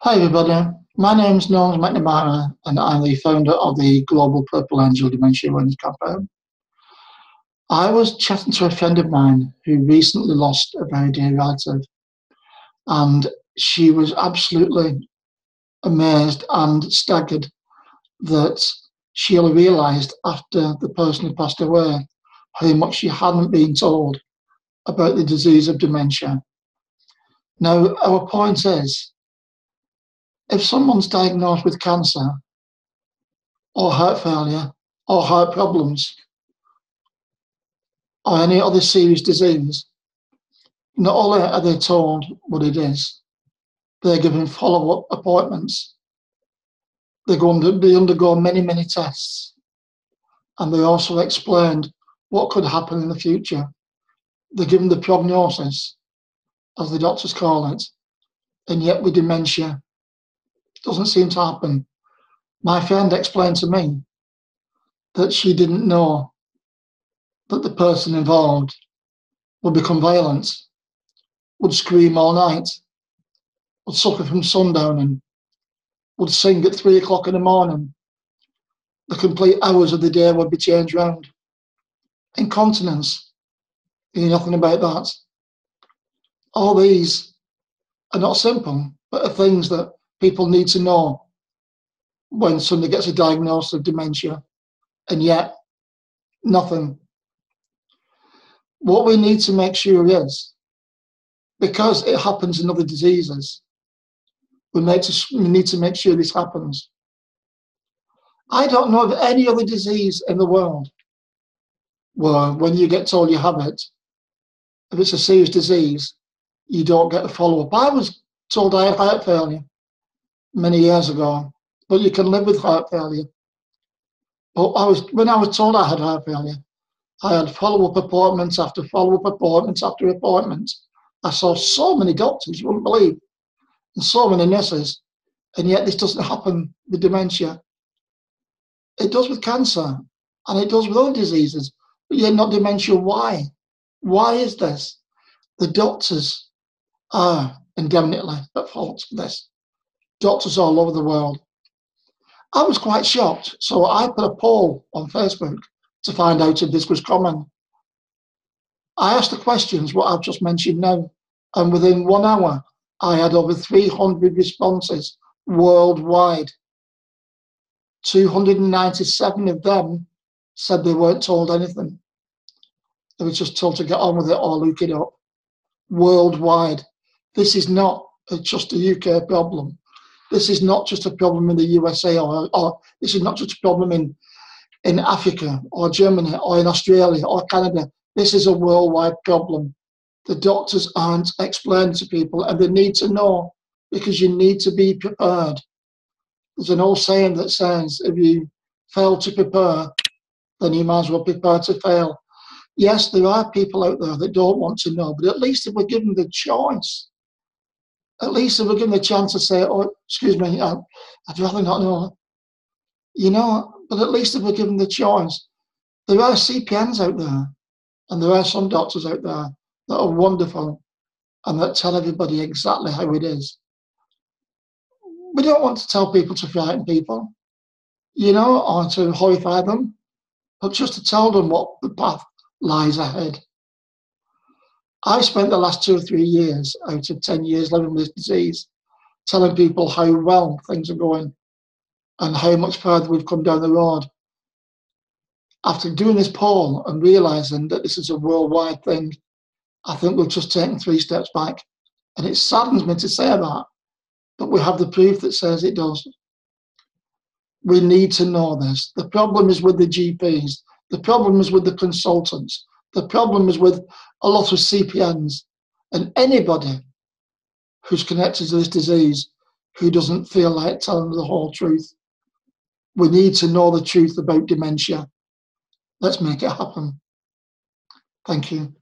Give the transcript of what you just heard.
Hi everybody, my name is Noel McNamara and I'm the founder of the Global Purple Angel Dementia Awareness Campaign. I was chatting to a friend of mine who recently lost a very dear relative, and she was absolutely amazed and staggered that she only realised after the person had passed away how much she hadn't been told about the disease of dementia. Now, our point is, if someone's diagnosed with cancer or heart failure or heart problems or any other serious disease, not only are they told what it is, they're given follow-up appointments. They undergo many, many tests, and they're also explained what could happen in the future. They're given the prognosis, as the doctors call it, and yet with dementia, it doesn't seem to happen. My friend explained to me that she didn't know that the person involved would become violent, would scream all night, would suffer from sundowning, would sing at 3 o'clock in the morning. The complete hours of the day would be changed round. Incontinence, you know nothing about that. All these are not simple, but are things that people need to know when somebody gets a diagnosis of dementia, and yet nothing. What we need to make sure is, because it happens in other diseases, we need to make sure this happens. I don't know of any other disease in the world where when you get told you have it, if it's a serious disease, you don't get a follow-up. I was told I had heart failure many years ago, but you can live with heart failure. But when I was told I had heart failure, I had follow-up appointments after follow-up appointments after appointments. I saw so many doctors, you wouldn't believe, and so many nurses, and yet this doesn't happen with dementia. It does with cancer, and it does with other diseases, but yet not dementia. Why? Why is this? The doctors are indemnitely at fault for this. Doctors all over the world. I was quite shocked, so I put a poll on Facebook to find out if this was common. I asked the questions, what I've just mentioned now, and within 1 hour, I had over 300 responses worldwide. 297 of them said they weren't told anything. They were just told to get on with it or look it up. Worldwide. This is not just a UK problem. This is not just a problem in the USA, or this is not just a problem in Africa or Germany or in Australia or Canada. This is a worldwide problem. The doctors aren't explaining to people, and they need to know, because you need to be prepared. There's an old saying that says, if you fail to prepare, then you might as well prepare to fail. Yes, there are people out there that don't want to know, but at least if we're given the choice, at least if we're given the chance to say, oh, excuse me, I'd rather not know, but at least if we're given the choice. There are CPNs out there, and there are some doctors out there that are wonderful and that tell everybody exactly how it is. We don't want to tell people to frighten people, or to horrify them, but just to tell them what the path lies ahead. I spent the last 2 or 3 years out of 10 years living with this disease, telling people how well things are going and how much further we've come down the road. After doing this poll and realising that this is a worldwide thing, I think we've just taken 3 steps back. And it saddens me to say that, but we have the proof that says it does. We need to know this. The problem is with the GPs. The problem is with the consultants. The problem is with a lot of CPNs and anybody who's connected to this disease who doesn't feel like telling the whole truth. We need to know the truth about dementia. Let's make it happen. Thank you.